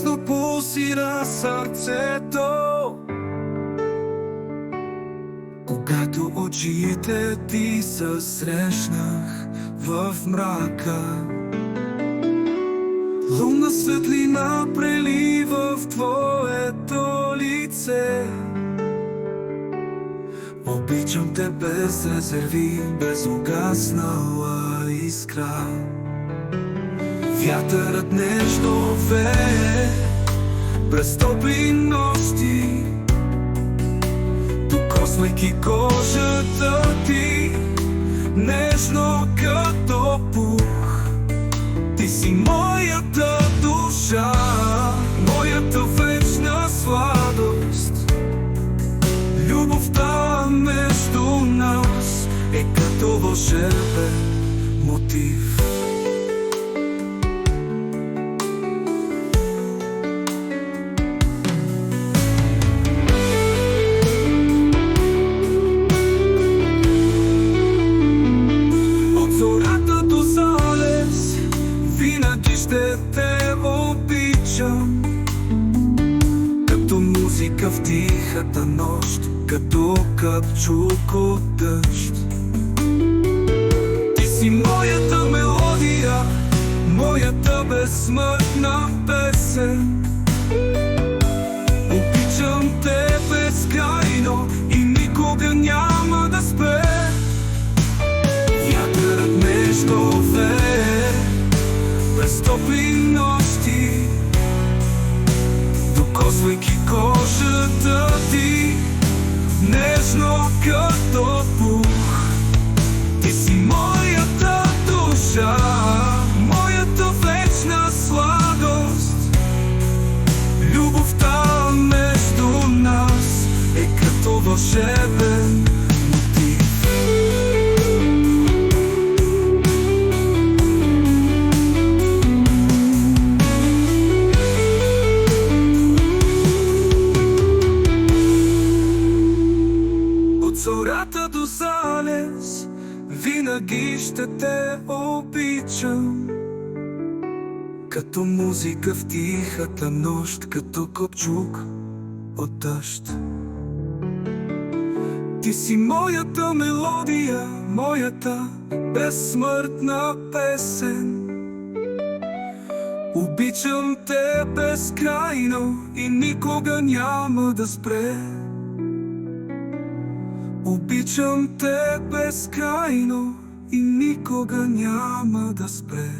Бързо пулсира сърцето, когато очите ти се срещнах в мрака. Лунна светлина прелива в твоето лице. Обичам те без резерви, без угаснала искра. Вятърът нежно вее през топли нощи, докосвайки кожата ти, нежно като пух. Ти си моята душа, моята вечна сладост. Любовта между нас е като вълшебен мотив. От зората до залез винаги ще те обичам, като музика в тихата нощ, като капчук от дъжд. Ти си моята мелодия, моята безсмъртна песен. Обичам те безкрайно и никога няма да спре. Вятърът нежно вее през топли нощи, докосвайки кожата ти, нежно като пух. Ти си моята душа, моята вечна сладост. Любовта между нас е като вълшебен мотив. От зората до залез винаги ще те обичам, като музика в тихата нощ, като капчук от дъжд. Ти си моята мелодия, моята безсмъртна песен. Обичам те безкрайно и никога няма да спре. Обичам те безкрайно и никога няма да спре.